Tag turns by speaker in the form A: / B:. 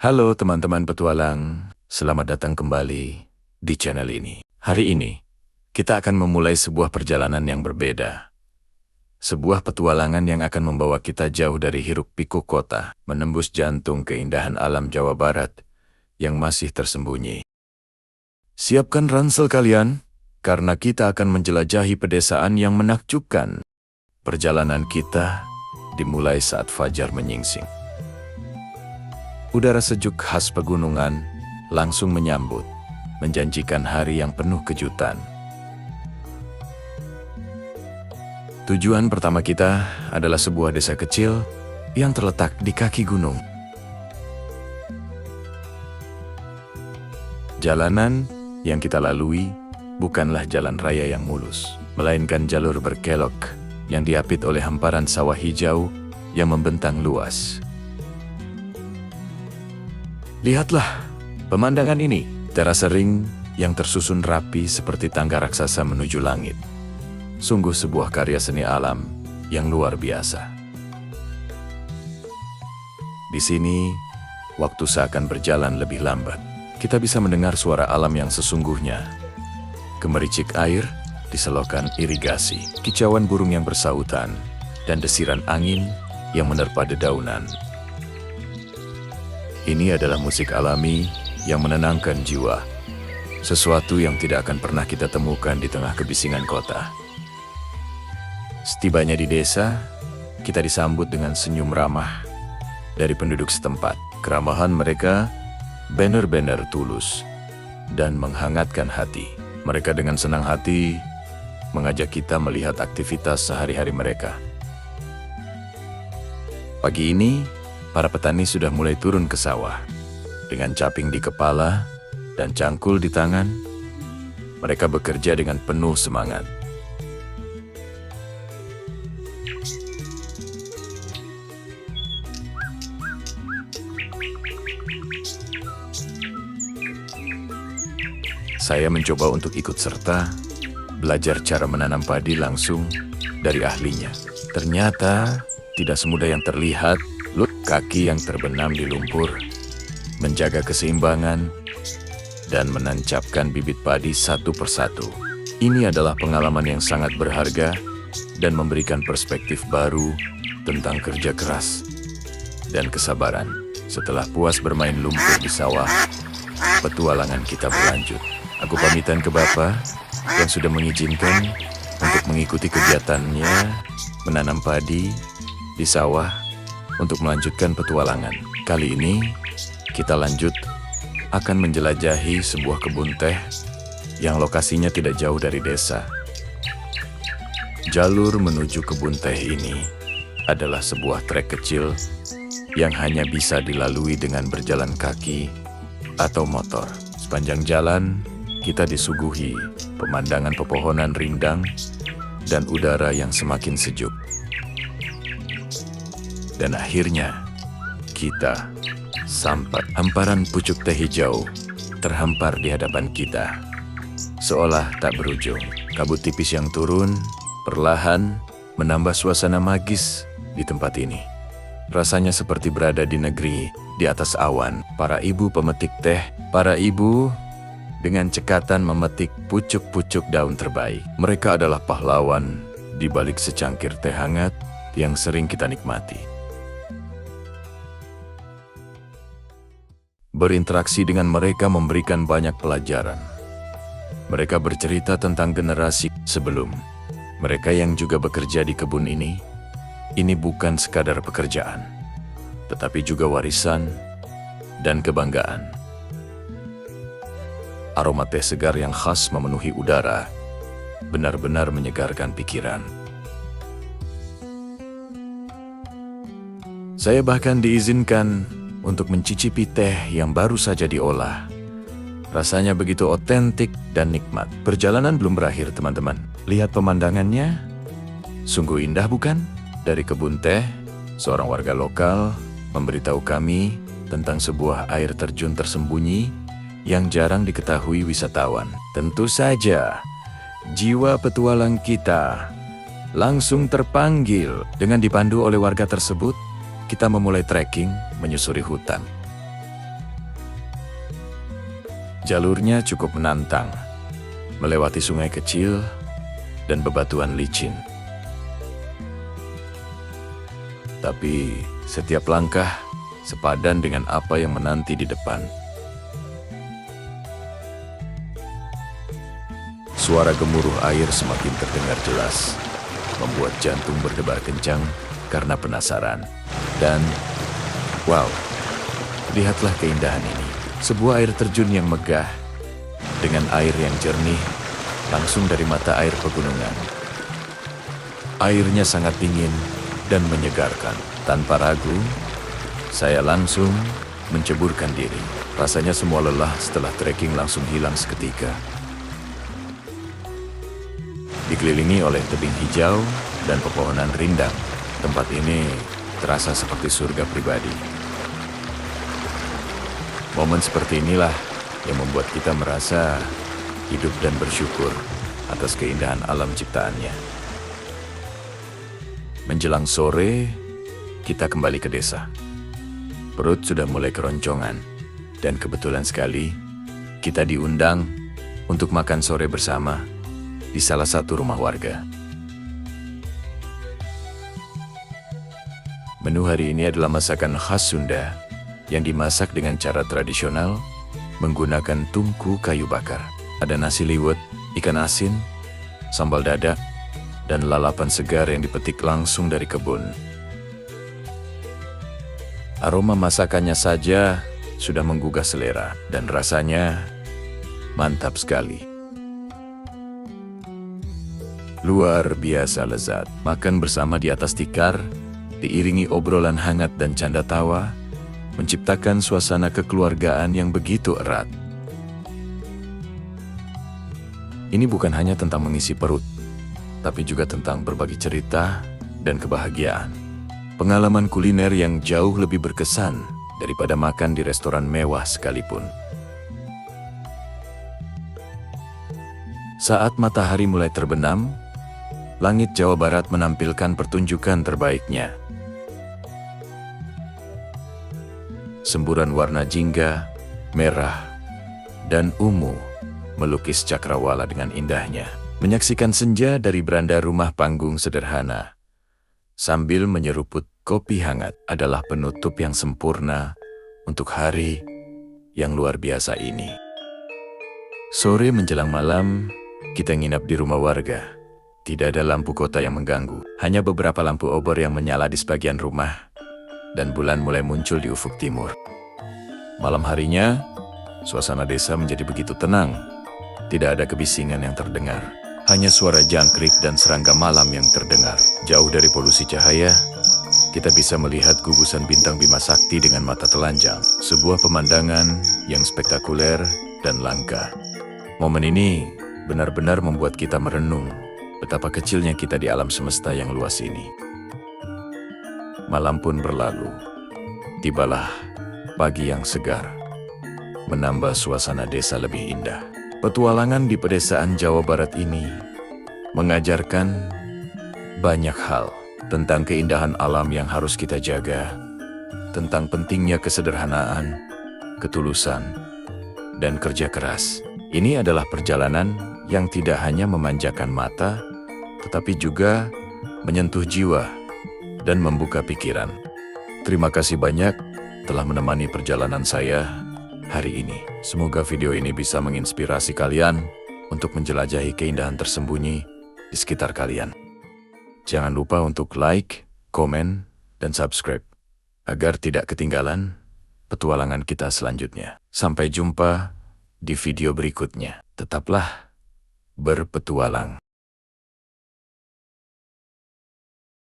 A: Halo teman-teman petualang, selamat datang kembali di channel ini. Hari ini, kita akan memulai sebuah perjalanan yang berbeda. Sebuah petualangan yang akan membawa kita jauh dari hiruk-pikuk kota, menembus jantung keindahan alam Jawa Barat yang masih tersembunyi. Siapkan ransel kalian, karena kita akan menjelajahi pedesaan yang menakjubkan. Perjalanan kita dimulai saat fajar menyingsing. Udara sejuk khas pegunungan langsung menyambut, menjanjikan hari yang penuh kejutan. Tujuan pertama kita adalah sebuah desa kecil yang terletak di kaki gunung. Jalanan yang kita lalui bukanlah jalan raya yang mulus, melainkan jalur berkelok yang diapit oleh hamparan sawah hijau yang membentang luas. Lihatlah pemandangan ini, terasa ring yang tersusun rapi seperti tangga raksasa menuju langit. Sungguh sebuah karya seni alam yang luar biasa. Di sini, waktu seakan berjalan lebih lambat. Kita bisa mendengar suara alam yang sesungguhnya. Gemericik air di selokan irigasi, kicauan burung yang bersautan, dan desiran angin yang menerpa dedaunan. Ini adalah musik alami yang menenangkan jiwa, sesuatu yang tidak akan pernah kita temukan di tengah kebisingan kota. Setibanya di desa, kita disambut dengan senyum ramah dari penduduk setempat. Keramahan mereka benar-benar tulus dan menghangatkan hati. Mereka dengan senang hati mengajak kita melihat aktivitas sehari-hari mereka. Pagi ini, para petani sudah mulai turun ke sawah. Dengan caping di kepala dan cangkul di tangan, mereka bekerja dengan penuh semangat. Saya mencoba untuk ikut serta, belajar cara menanam padi langsung dari ahlinya. Ternyata tidak semudah yang terlihat. Kaki yang terbenam di lumpur, menjaga keseimbangan, dan menancapkan bibit padi satu persatu. Ini adalah pengalaman yang sangat berharga dan memberikan perspektif baru tentang kerja keras dan kesabaran. Setelah puas bermain lumpur di sawah, petualangan kita berlanjut. Aku pamitan ke Bapak yang sudah mengizinkan untuk mengikuti kegiatannya menanam padi di sawah untuk melanjutkan petualangan. Kali ini, kita lanjut akan menjelajahi sebuah kebun teh yang lokasinya tidak jauh dari desa. Jalur menuju kebun teh ini adalah sebuah trek kecil yang hanya bisa dilalui dengan berjalan kaki atau motor. Sepanjang jalan, kita disuguhi pemandangan pepohonan rindang dan udara yang semakin sejuk. Dan akhirnya, kita sampai. Hamparan pucuk teh hijau terhampar di hadapan kita. Seolah tak berujung, kabut tipis yang turun perlahan menambah suasana magis di tempat ini. Rasanya seperti berada di negeri di atas awan. Para ibu pemetik teh, para ibu dengan cekatan memetik pucuk-pucuk daun terbaik. Mereka adalah pahlawan di balik secangkir teh hangat yang sering kita nikmati. Berinteraksi dengan mereka memberikan banyak pelajaran. Mereka bercerita tentang generasi sebelum. Mereka yang juga bekerja di kebun ini bukan sekadar pekerjaan, tetapi juga warisan dan kebanggaan. Aroma teh segar yang khas memenuhi udara, benar-benar menyegarkan pikiran. Saya bahkan diizinkan untuk mencicipi teh yang baru saja diolah. Rasanya begitu otentik dan nikmat. Perjalanan belum berakhir, teman-teman. Lihat pemandangannya. Sungguh indah, bukan? Dari kebun teh, seorang warga lokal memberitahu kami tentang sebuah air terjun tersembunyi yang jarang diketahui wisatawan. Tentu saja, jiwa petualang kita langsung terpanggil. Dengan dipandu oleh warga tersebut, kita memulai trekking menyusuri hutan. Jalurnya cukup menantang, melewati sungai kecil dan bebatuan licin. Tapi setiap langkah sepadan dengan apa yang menanti di depan. Suara gemuruh air semakin terdengar jelas, membuat jantung berdebar kencang karena penasaran. Dan, wow, lihatlah keindahan ini. Sebuah air terjun yang megah, dengan air yang jernih, langsung dari mata air pegunungan. Airnya sangat dingin dan menyegarkan. Tanpa ragu, saya langsung menceburkan diri. Rasanya semua lelah setelah trekking langsung hilang seketika. Dikelilingi oleh tebing hijau dan pepohonan rindang, tempat ini terasa seperti surga pribadi. Momen seperti inilah yang membuat kita merasa hidup dan bersyukur atas keindahan alam ciptaannya. Menjelang sore, kita kembali ke desa. Perut sudah mulai keroncongan, dan kebetulan sekali kita diundang untuk makan sore bersama di salah satu rumah warga. Menu hari ini adalah masakan khas Sunda yang dimasak dengan cara tradisional menggunakan tungku kayu bakar. Ada nasi liwet, ikan asin, sambal dadak, dan lalapan segar yang dipetik langsung dari kebun. Aroma masakannya saja sudah menggugah selera dan rasanya mantap sekali. Luar biasa lezat. Makan bersama di atas tikar, diiringi obrolan hangat dan canda tawa, menciptakan suasana kekeluargaan yang begitu erat. Ini bukan hanya tentang mengisi perut, tapi juga tentang berbagi cerita dan kebahagiaan. Pengalaman kuliner yang jauh lebih berkesan daripada makan di restoran mewah sekalipun. Saat matahari mulai terbenam, langit Jawa Barat menampilkan pertunjukan terbaiknya. Semburan warna jingga, merah, dan ungu melukis cakrawala dengan indahnya. Menyaksikan senja dari beranda rumah panggung sederhana, sambil menyeruput kopi hangat adalah penutup yang sempurna untuk hari yang luar biasa ini. Sore menjelang malam, kita nginap di rumah warga. Tidak ada lampu kota yang mengganggu, hanya beberapa lampu obor yang menyala di sebagian rumah, dan bulan mulai muncul di ufuk timur. Malam harinya, suasana desa menjadi begitu tenang. Tidak ada kebisingan yang terdengar, hanya suara jangkrik dan serangga malam yang terdengar. Jauh dari polusi cahaya, kita bisa melihat gugusan bintang Bima Sakti dengan mata telanjang. Sebuah pemandangan yang spektakuler dan langka. Momen ini benar-benar membuat kita merenung betapa kecilnya kita di alam semesta yang luas ini. Malam pun berlalu. Tibalah pagi yang segar, menambah suasana desa lebih indah. Petualangan di pedesaan Jawa Barat ini mengajarkan banyak hal tentang keindahan alam yang harus kita jaga, tentang pentingnya kesederhanaan, ketulusan, dan kerja keras. Ini adalah perjalanan yang tidak hanya memanjakan mata, tetapi juga menyentuh jiwa dan membuka pikiran. Terima kasih banyak telah menemani perjalanan saya hari ini. Semoga video ini bisa menginspirasi kalian untuk menjelajahi keindahan tersembunyi di sekitar kalian. Jangan lupa untuk like, komen, dan subscribe agar tidak ketinggalan petualangan kita selanjutnya. Sampai jumpa di video berikutnya. Tetaplah berpetualang.